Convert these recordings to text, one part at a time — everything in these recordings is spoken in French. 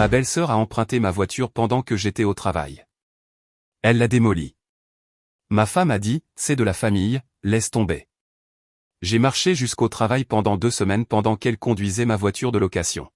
Ma belle-sœur a emprunté ma voiture pendant que j'étais au travail. Elle l'a démolie. Ma femme a dit, c'est de la famille, laisse tomber. J'ai marché jusqu'au travail pendant 2 semaines pendant qu'elle conduisait ma voiture de location.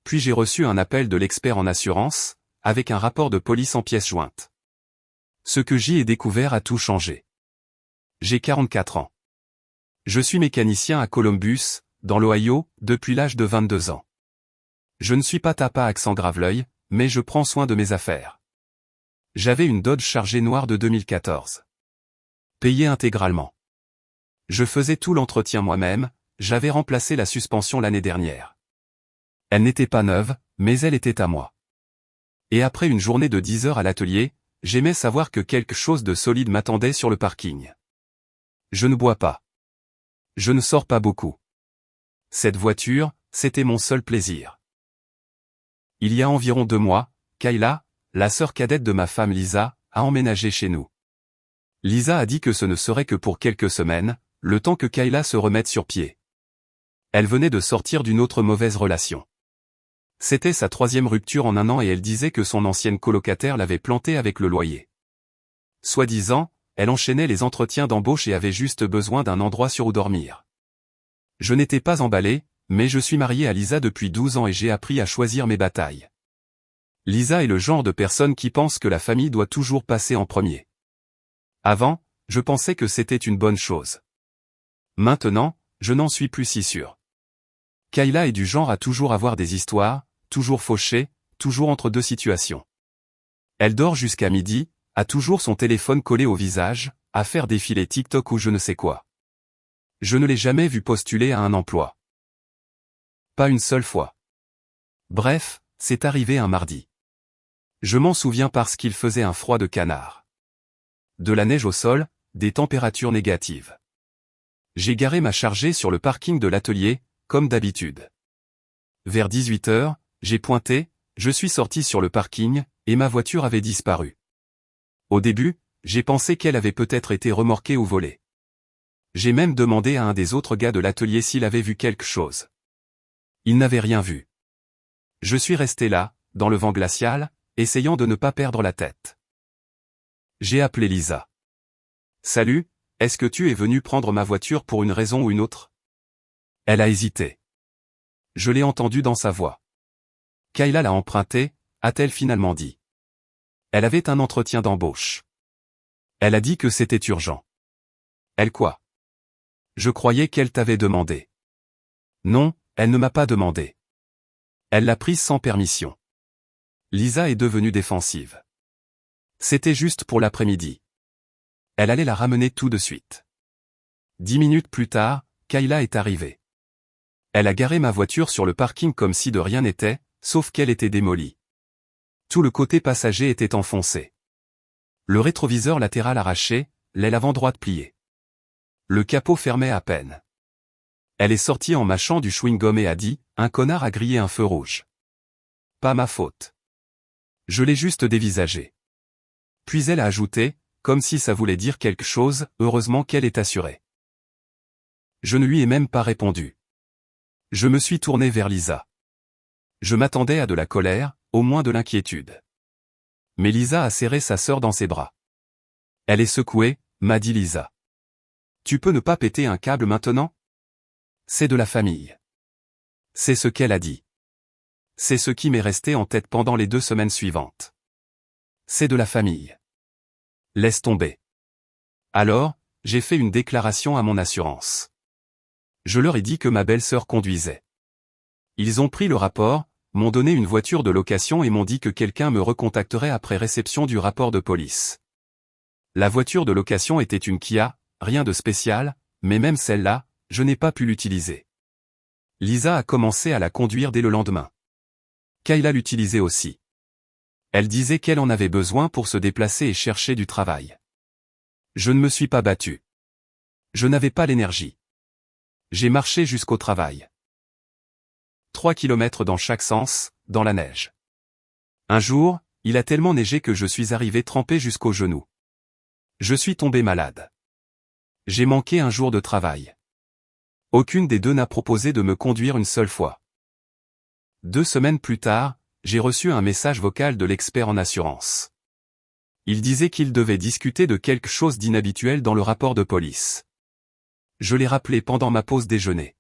Puis j'ai reçu un appel de l'expert en assurance, avec un rapport de police en pièces jointes. Ce que j'y ai découvert a tout changé. J'ai 44 ans. Je suis mécanicien à Columbus, dans l'Ohio, depuis l'âge de 22 ans. Je ne suis pas tapa accent Graveleuil, mais je prends soin de mes affaires. J'avais une Dodge Charger noire de 2014. Payée intégralement. Je faisais tout l'entretien moi-même, j'avais remplacé la suspension l'année dernière. Elle n'était pas neuve, mais elle était à moi. Et après une journée de 10 heures à l'atelier, j'aimais savoir que quelque chose de solide m'attendait sur le parking. Je ne bois pas. Je ne sors pas beaucoup. Cette voiture, c'était mon seul plaisir. Il y a environ 2 mois, Kayla, la sœur cadette de ma femme Lisa, a emménagé chez nous. Lisa a dit que ce ne serait que pour quelques semaines, le temps que Kayla se remette sur pied. Elle venait de sortir d'une autre mauvaise relation. C'était sa 3e rupture en 1 an et elle disait que son ancienne colocataire l'avait plantée avec le loyer. Soi-disant, elle enchaînait les entretiens d'embauche et avait juste besoin d'un endroit sur où dormir. Je n'étais pas emballé, mais je suis marié à Lisa depuis 12 ans et j'ai appris à choisir mes batailles. Lisa est le genre de personne qui pense que la famille doit toujours passer en premier. Avant, je pensais que c'était une bonne chose. Maintenant, je n'en suis plus si sûr. Kayla est du genre à toujours avoir des histoires, toujours fauchée, toujours entre 2 situations. Elle dort jusqu'à midi, a toujours son téléphone collé au visage, à faire défiler TikTok ou je ne sais quoi. Je ne l'ai jamais vue postuler à un emploi. Pas une seule fois. Bref, c'est arrivé un mardi. Je m'en souviens parce qu'il faisait un froid de canard. De la neige au sol, des températures négatives. J'ai garé ma Charger sur le parking de l'atelier, comme d'habitude. Vers 18 heures, j'ai pointé, je suis sorti sur le parking, et ma voiture avait disparu. Au début, j'ai pensé qu'elle avait peut-être été remorquée ou volée. J'ai même demandé à un des autres gars de l'atelier s'il avait vu quelque chose. Il n'avait rien vu. Je suis resté là, dans le vent glacial, essayant de ne pas perdre la tête. J'ai appelé Lisa. « Salut, est-ce que tu es venu prendre ma voiture pour une raison ou une autre ?» Elle a hésité. Je l'ai entendu dans sa voix. « Kayla l'a emprunté », a-t-elle finalement dit. Elle avait un entretien d'embauche. Elle a dit que c'était urgent. Elle quoi? Je croyais qu'elle t'avait demandé. Non, elle ne m'a pas demandé. Elle l'a prise sans permission. Lisa est devenue défensive. C'était juste pour l'après-midi. Elle allait la ramener tout de suite. 10 minutes plus tard, Kayla est arrivée. Elle a garé ma voiture sur le parking comme si de rien n'était, sauf qu'elle était démolie. Tout le côté passager était enfoncé. Le rétroviseur latéral arraché, l'aile avant droite pliée. Le capot fermait à peine. Elle est sortie en mâchant du chewing-gum et a dit, un connard a grillé un feu rouge. Pas ma faute. Je l'ai juste dévisagé. Puis elle a ajouté, comme si ça voulait dire quelque chose, heureusement qu'elle est assurée. Je ne lui ai même pas répondu. Je me suis tourné vers Lisa. Je m'attendais à de la colère, au moins de l'inquiétude. Mais Lisa a serré sa sœur dans ses bras. Elle est secouée, m'a dit Lisa. Tu peux ne pas péter un câble maintenant? C'est de la famille. C'est ce qu'elle a dit. C'est ce qui m'est resté en tête pendant les 2 semaines suivantes. C'est de la famille. Laisse tomber. Alors, j'ai fait une déclaration à mon assurance. Je leur ai dit que ma belle-sœur conduisait. Ils ont pris le rapport, m'ont donné une voiture de location et m'ont dit que quelqu'un me recontacterait après réception du rapport de police. La voiture de location était une Kia, rien de spécial, mais même celle-là, je n'ai pas pu l'utiliser. Lisa a commencé à la conduire dès le lendemain. Kayla l'utilisait aussi. Elle disait qu'elle en avait besoin pour se déplacer et chercher du travail. Je ne me suis pas battu. Je n'avais pas l'énergie. J'ai marché jusqu'au travail. 3 kilomètres dans chaque sens, dans la neige. Un jour, il a tellement neigé que je suis arrivé trempé jusqu'aux genoux. Je suis tombé malade. J'ai manqué un jour de travail. Aucune des deux n'a proposé de me conduire une seule fois. 2 semaines plus tard, j'ai reçu un message vocal de l'expert en assurance. Il disait qu'il devait discuter de quelque chose d'inhabituel dans le rapport de police. Je l'ai rappelé pendant ma pause déjeuner.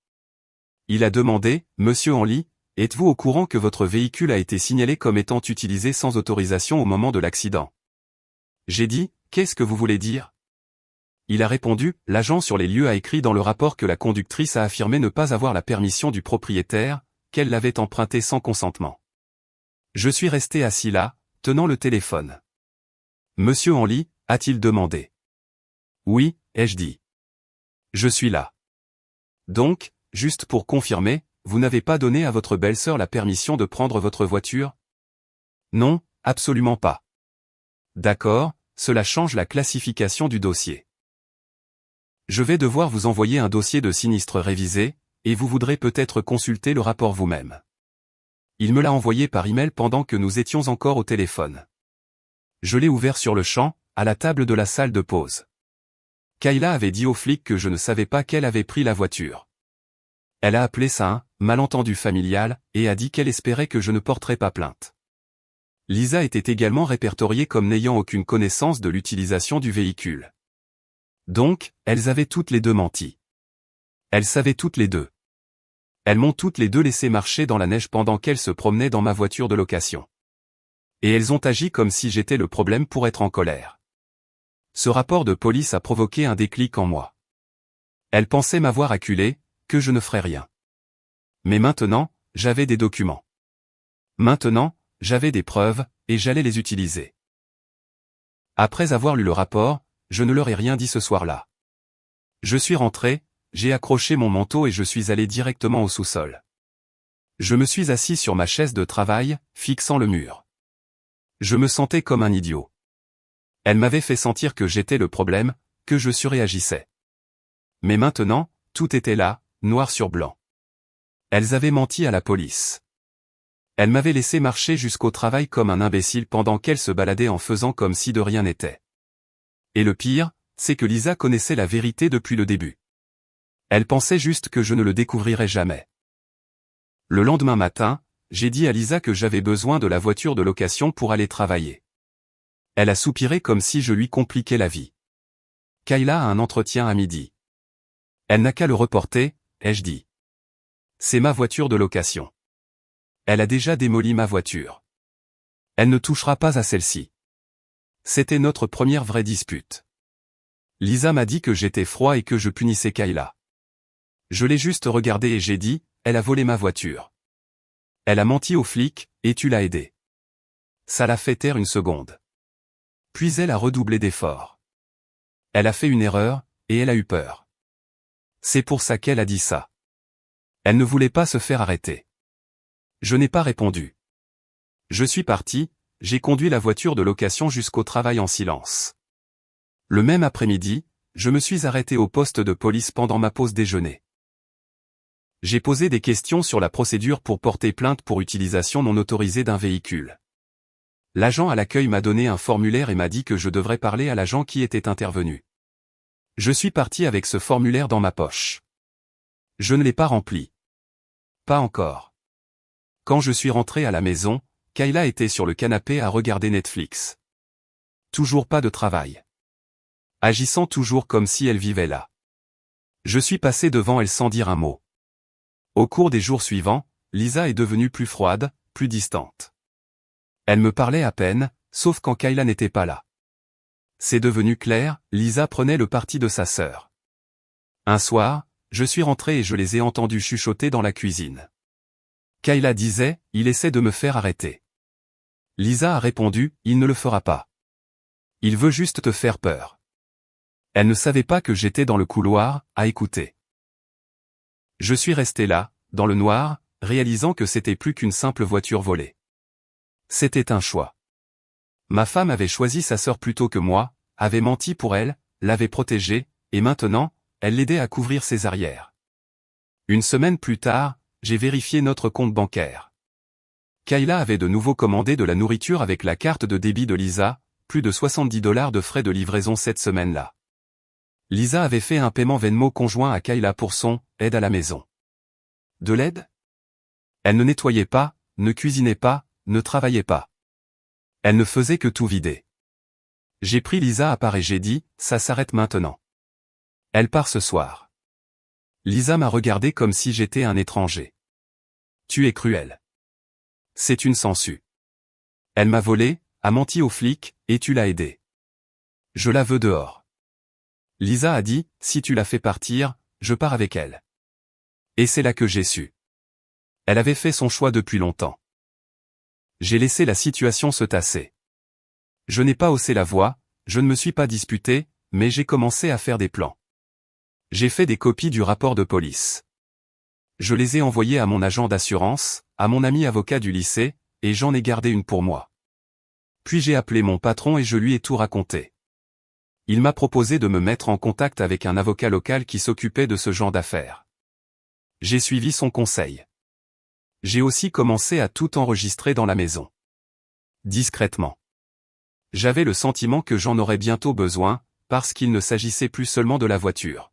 Il a demandé, « Monsieur Henly, êtes-vous au courant que votre véhicule a été signalé comme étant utilisé sans autorisation au moment de l'accident ?» J'ai dit, « Qu'est-ce que vous voulez dire ?» Il a répondu, « L'agent sur les lieux a écrit dans le rapport que la conductrice a affirmé ne pas avoir la permission du propriétaire, qu'elle l'avait emprunté sans consentement. » Je suis resté assis là, tenant le téléphone. « Monsieur Henly ?» a-t-il demandé. « Oui », ai-je dit. « Je suis là. » Donc, juste pour confirmer, vous n'avez pas donné à votre belle-sœur la permission de prendre votre voiture? Non, absolument pas. D'accord, cela change la classification du dossier. Je vais devoir vous envoyer un dossier de sinistre révisé, et vous voudrez peut-être consulter le rapport vous-même. Il me l'a envoyé par email pendant que nous étions encore au téléphone. Je l'ai ouvert sur le champ, à la table de la salle de pause. Kayla avait dit aux flics que je ne savais pas qu'elle avait pris la voiture. Elle a appelé ça un malentendu familial, et a dit qu'elle espérait que je ne porterais pas plainte. Lisa était également répertoriée comme n'ayant aucune connaissance de l'utilisation du véhicule. Donc, elles avaient toutes les deux menti. Elles savaient toutes les deux. Elles m'ont toutes les deux laissé marcher dans la neige pendant qu'elles se promenaient dans ma voiture de location. Et elles ont agi comme si j'étais le problème pour être en colère. Ce rapport de police a provoqué un déclic en moi. Elles pensaient m'avoir acculé, que je ne ferais rien. Mais maintenant, j'avais des documents. Maintenant, j'avais des preuves, et j'allais les utiliser. Après avoir lu le rapport, je ne leur ai rien dit ce soir-là. Je suis rentré, j'ai accroché mon manteau et je suis allé directement au sous-sol. Je me suis assis sur ma chaise de travail, fixant le mur. Je me sentais comme un idiot. Elle m'avait fait sentir que j'étais le problème, que je surréagissais. Mais maintenant, tout était là, noir sur blanc. Elles avaient menti à la police. Elles m'avaient laissé marcher jusqu'au travail comme un imbécile pendant qu'elles se baladaient en faisant comme si de rien n'était. Et le pire, c'est que Lisa connaissait la vérité depuis le début. Elle pensait juste que je ne le découvrirais jamais. Le lendemain matin, j'ai dit à Lisa que j'avais besoin de la voiture de location pour aller travailler. Elle a soupiré comme si je lui compliquais la vie. Kayla a un entretien à midi. Elle n'a qu'à le reporter, ai-je dit. C'est ma voiture de location. Elle a déjà démoli ma voiture. Elle ne touchera pas à celle-ci. C'était notre première vraie dispute. Lisa m'a dit que j'étais froid et que je punissais Kayla. Je l'ai juste regardée et j'ai dit, elle a volé ma voiture. Elle a menti aux flics, et tu l'as aidée. Ça l'a fait taire une seconde. Puis elle a redoublé d'efforts. Elle a fait une erreur, et elle a eu peur. C'est pour ça qu'elle a dit ça. Elle ne voulait pas se faire arrêter. Je n'ai pas répondu. Je suis parti, j'ai conduit la voiture de location jusqu'au travail en silence. Le même après-midi, je me suis arrêté au poste de police pendant ma pause déjeuner. J'ai posé des questions sur la procédure pour porter plainte pour utilisation non autorisée d'un véhicule. L'agent à l'accueil m'a donné un formulaire et m'a dit que je devrais parler à l'agent qui était intervenu. Je suis parti avec ce formulaire dans ma poche. Je ne l'ai pas rempli. Pas encore. Quand je suis rentré à la maison, Kayla était sur le canapé à regarder Netflix. Toujours pas de travail. Agissant toujours comme si elle vivait là. Je suis passé devant elle sans dire un mot. Au cours des jours suivants, Lisa est devenue plus froide, plus distante. Elle me parlait à peine, sauf quand Kayla n'était pas là. C'est devenu clair, Lisa prenait le parti de sa sœur. Un soir, je suis rentré et je les ai entendus chuchoter dans la cuisine. Kayla disait, il essaie de me faire arrêter. Lisa a répondu, il ne le fera pas. Il veut juste te faire peur. Elle ne savait pas que j'étais dans le couloir, à écouter. Je suis resté là, dans le noir, réalisant que c'était plus qu'une simple voiture volée. C'était un choix. Ma femme avait choisi sa sœur plutôt que moi, avait menti pour elle, l'avait protégée, et maintenant, elle l'aidait à couvrir ses arrières. Une semaine plus tard, j'ai vérifié notre compte bancaire. Kayla avait de nouveau commandé de la nourriture avec la carte de débit de Lisa, plus de $70 de frais de livraison cette semaine-là. Lisa avait fait un paiement Venmo conjoint à Kayla pour son aide à la maison. De l'aide? Elle ne nettoyait pas, ne cuisinait pas, ne travaillait pas. Elle ne faisait que tout vider. J'ai pris Lisa à part et j'ai dit, ça s'arrête maintenant. Elle part ce soir. Lisa m'a regardé comme si j'étais un étranger. Tu es cruel. C'est une sangsue. Elle m'a volé, a menti aux flics, et tu l'as aidée. Je la veux dehors. Lisa a dit, si tu la fais partir, je pars avec elle. Et c'est là que j'ai su. Elle avait fait son choix depuis longtemps. J'ai laissé la situation se tasser. Je n'ai pas haussé la voix, je ne me suis pas disputé, mais j'ai commencé à faire des plans. J'ai fait des copies du rapport de police. Je les ai envoyés à mon agent d'assurance, à mon ami avocat du lycée, et j'en ai gardé une pour moi. Puis j'ai appelé mon patron et je lui ai tout raconté. Il m'a proposé de me mettre en contact avec un avocat local qui s'occupait de ce genre d'affaires. J'ai suivi son conseil. J'ai aussi commencé à tout enregistrer dans la maison. Discrètement. J'avais le sentiment que j'en aurais bientôt besoin, parce qu'il ne s'agissait plus seulement de la voiture.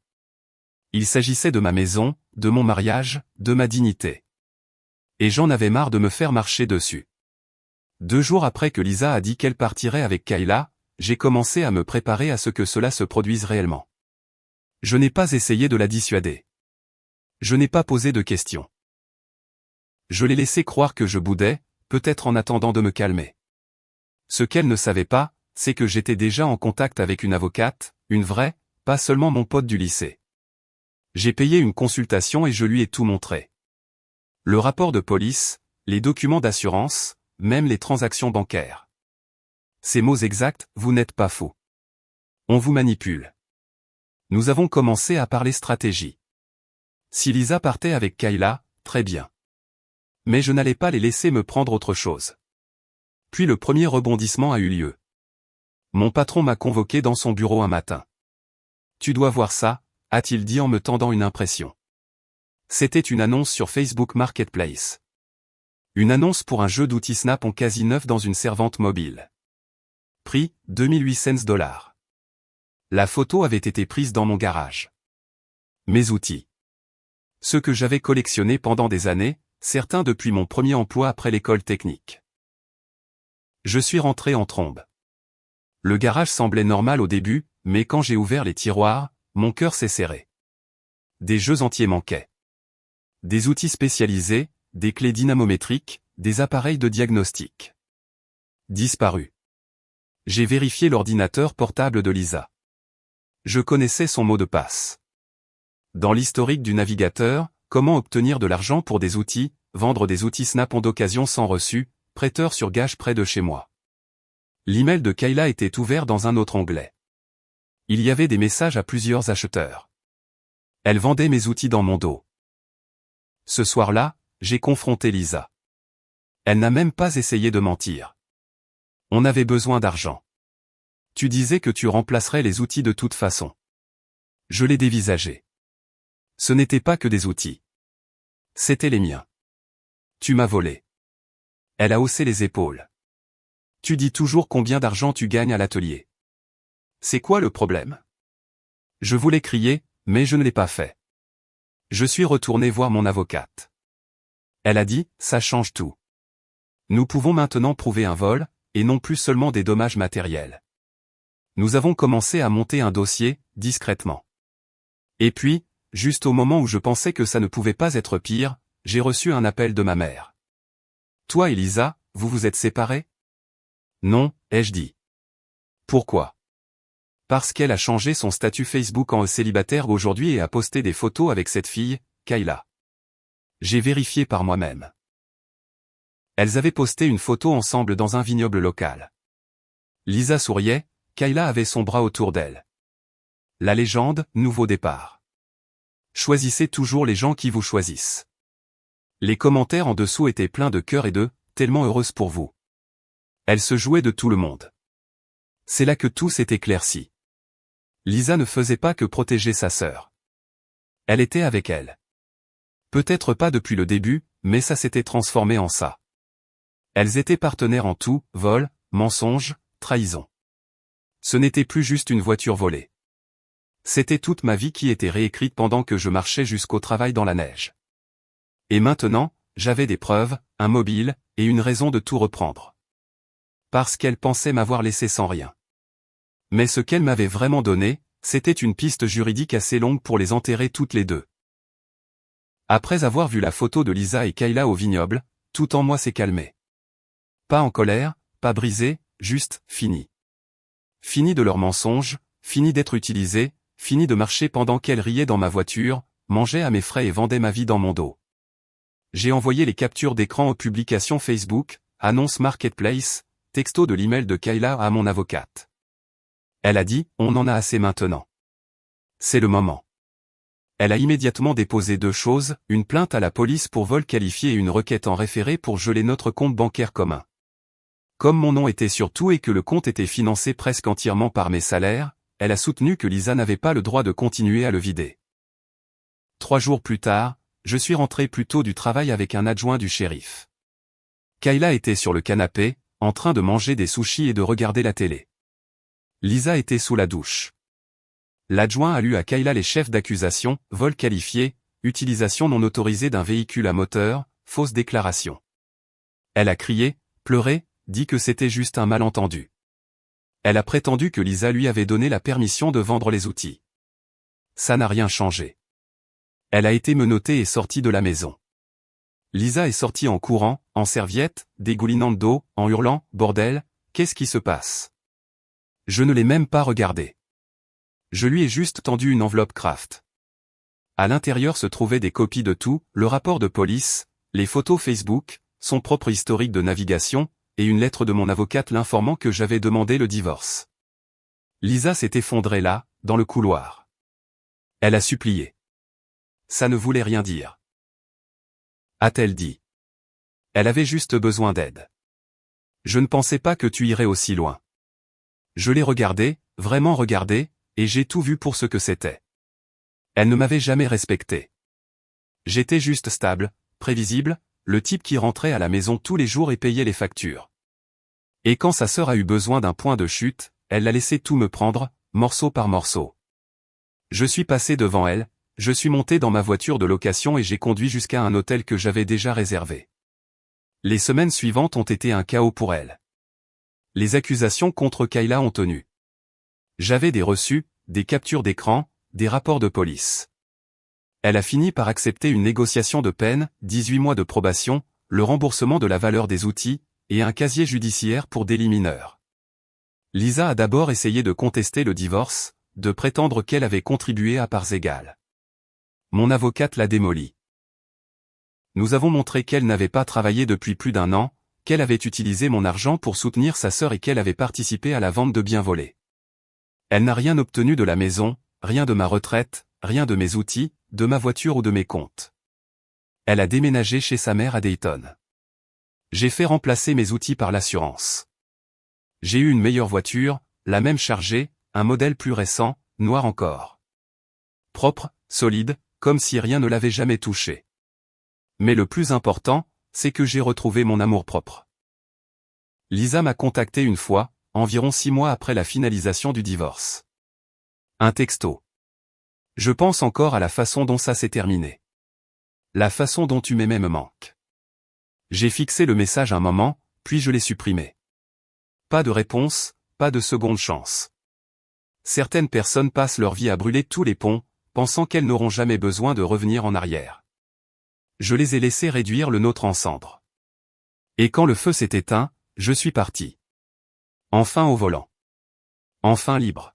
Il s'agissait de ma maison, de mon mariage, de ma dignité. Et j'en avais marre de me faire marcher dessus. 2 jours après que Lisa a dit qu'elle partirait avec Kayla, j'ai commencé à me préparer à ce que cela se produise réellement. Je n'ai pas essayé de la dissuader. Je n'ai pas posé de questions. Je l'ai laissé croire que je boudais, peut-être en attendant de me calmer. Ce qu'elle ne savait pas, c'est que j'étais déjà en contact avec une avocate, une vraie, pas seulement mon pote du lycée. J'ai payé une consultation et je lui ai tout montré. Le rapport de police, les documents d'assurance, même les transactions bancaires. Ces mots exacts, vous n'êtes pas fou. On vous manipule. Nous avons commencé à parler stratégie. Si Lisa partait avec Kayla, très bien. Mais je n'allais pas les laisser me prendre autre chose. Puis le premier rebondissement a eu lieu. Mon patron m'a convoqué dans son bureau un matin. Tu dois voir ça, a-t-il dit en me tendant une impression. C'était une annonce sur Facebook Marketplace. Une annonce pour un jeu d'outils Snap en quasi neuf dans une servante mobile. Prix, 2800 $. La photo avait été prise dans mon garage. Mes outils. Ceux que j'avais collectionnés pendant des années, certains depuis mon premier emploi après l'école technique. Je suis rentré en trombe. Le garage semblait normal au début, mais quand j'ai ouvert les tiroirs, mon cœur s'est serré. Des jeux entiers manquaient. Des outils spécialisés, des clés dynamométriques, des appareils de diagnostic. Disparus. J'ai vérifié l'ordinateur portable de Lisa. Je connaissais son mot de passe. Dans l'historique du navigateur, comment obtenir de l'argent pour des outils, vendre des outils Snap-on d'occasion sans reçu, prêteur sur gage près de chez moi. L'email de Kayla était ouvert dans un autre onglet. Il y avait des messages à plusieurs acheteurs. Elle vendait mes outils dans mon dos. Ce soir-là, j'ai confronté Lisa. Elle n'a même pas essayé de mentir. On avait besoin d'argent. Tu disais que tu remplacerais les outils de toute façon. Je l'ai dévisagé. Ce n'était pas que des outils. C'étaient les miens. Tu m'as volé. Elle a haussé les épaules. Tu dis toujours combien d'argent tu gagnes à l'atelier. C'est quoi le problème? Je voulais crier, mais je ne l'ai pas fait. Je suis retourné voir mon avocate. Elle a dit, ça change tout. Nous pouvons maintenant prouver un vol, et non plus seulement des dommages matériels. Nous avons commencé à monter un dossier, discrètement. Et puis, juste au moment où je pensais que ça ne pouvait pas être pire, j'ai reçu un appel de ma mère. Toi et Lisa, vous vous êtes séparés? Non, ai-je dit. Pourquoi? Parce qu'elle a changé son statut Facebook en célibataire aujourd'hui et a posté des photos avec cette fille, Kayla. J'ai vérifié par moi-même. Elles avaient posté une photo ensemble dans un vignoble local. Lisa souriait, Kayla avait son bras autour d'elle. La légende, nouveau départ. Choisissez toujours les gens qui vous choisissent. Les commentaires en dessous étaient pleins de cœur et de « tellement heureuse pour vous ». Elle se jouait de tout le monde. C'est là que tout s'est éclairci. Lisa ne faisait pas que protéger sa sœur. Elle était avec elle. Peut-être pas depuis le début, mais ça s'était transformé en ça. Elles étaient partenaires en tout, vol, mensonge, trahison. Ce n'était plus juste une voiture volée. C'était toute ma vie qui était réécrite pendant que je marchais jusqu'au travail dans la neige. Et maintenant, j'avais des preuves, un mobile, et une raison de tout reprendre. Parce qu'elle pensait m'avoir laissé sans rien. Mais ce qu'elle m'avait vraiment donné, c'était une piste juridique assez longue pour les enterrer toutes les deux. Après avoir vu la photo de Lisa et Kayla au vignoble, tout en moi s'est calmé. Pas en colère, pas brisé, juste fini. Fini de leurs mensonges, fini d'être utilisé, fini de marcher pendant qu'elles riaient dans ma voiture, mangeaient à mes frais et vendaient ma vie dans mon dos. J'ai envoyé les captures d'écran aux publications Facebook, annonce Marketplace, texto de l'email de Kayla à mon avocate. Elle a dit, on en a assez maintenant. C'est le moment. Elle a immédiatement déposé 2 choses, une plainte à la police pour vol qualifié et une requête en référé pour geler notre compte bancaire commun. Comme mon nom était sur tout et que le compte était financé presque entièrement par mes salaires, elle a soutenu que Lisa n'avait pas le droit de continuer à le vider. 3 jours plus tard, je suis rentré plus tôt du travail avec un adjoint du shérif. Kayla était sur le canapé, en train de manger des sushis et de regarder la télé. Lisa était sous la douche. L'adjoint a lu à Kayla les chefs d'accusation, vol qualifié, utilisation non autorisée d'un véhicule à moteur, fausse déclaration. Elle a crié, pleuré, dit que c'était juste un malentendu. Elle a prétendu que Lisa lui avait donné la permission de vendre les outils. Ça n'a rien changé. Elle a été menottée et sortie de la maison. Lisa est sortie en courant, en serviette, dégoulinante d'eau, en hurlant, bordel, qu'est-ce qui se passe? Je ne l'ai même pas regardée. Je lui ai juste tendu une enveloppe Kraft. À l'intérieur se trouvaient des copies de tout, le rapport de police, les photos Facebook, son propre historique de navigation, et une lettre de mon avocate l'informant que j'avais demandé le divorce. Lisa s'est effondrée là, dans le couloir. Elle a supplié. Ça ne voulait rien dire. A-t-elle dit. Elle avait juste besoin d'aide. Je ne pensais pas que tu irais aussi loin. Je l'ai regardée, vraiment regardée, et j'ai tout vu pour ce que c'était. Elle ne m'avait jamais respecté. J'étais juste stable, prévisible, le type qui rentrait à la maison tous les jours et payait les factures. Et quand sa sœur a eu besoin d'un point de chute, elle l'a laissé tout me prendre, morceau par morceau. Je suis passé devant elle, je suis monté dans ma voiture de location et j'ai conduit jusqu'à un hôtel que j'avais déjà réservé. Les semaines suivantes ont été un chaos pour elle. Les accusations contre Kayla ont tenu. J'avais des reçus, des captures d'écran, des rapports de police. Elle a fini par accepter une négociation de peine, 18 mois de probation, le remboursement de la valeur des outils, et un casier judiciaire pour délit mineur. Lisa a d'abord essayé de contester le divorce, de prétendre qu'elle avait contribué à parts égales. Mon avocate l'a démoli. Nous avons montré qu'elle n'avait pas travaillé depuis plus d'1 an, qu'elle avait utilisé mon argent pour soutenir sa sœur et qu'elle avait participé à la vente de biens volés. Elle n'a rien obtenu de la maison, rien de ma retraite, rien de mes outils, de ma voiture ou de mes comptes. Elle a déménagé chez sa mère à Dayton. J'ai fait remplacer mes outils par l'assurance. J'ai eu une meilleure voiture, la même chargée, un modèle plus récent, noir encore. Propre, solide, comme si rien ne l'avait jamais touché. Mais le plus important, c'est que j'ai retrouvé mon amour-propre. Lisa m'a contacté une fois, environ 6 mois après la finalisation du divorce. Un texto. Je pense encore à la façon dont ça s'est terminé. La façon dont tu m'aimais me manque. J'ai fixé le message un moment, puis je l'ai supprimé. Pas de réponse, pas de seconde chance. Certaines personnes passent leur vie à brûler tous les ponts, pensant qu'elles n'auront jamais besoin de revenir en arrière. Je les ai laissés réduire le nôtre en cendres. Et quand le feu s'est éteint, je suis parti. Enfin au volant. Enfin libre.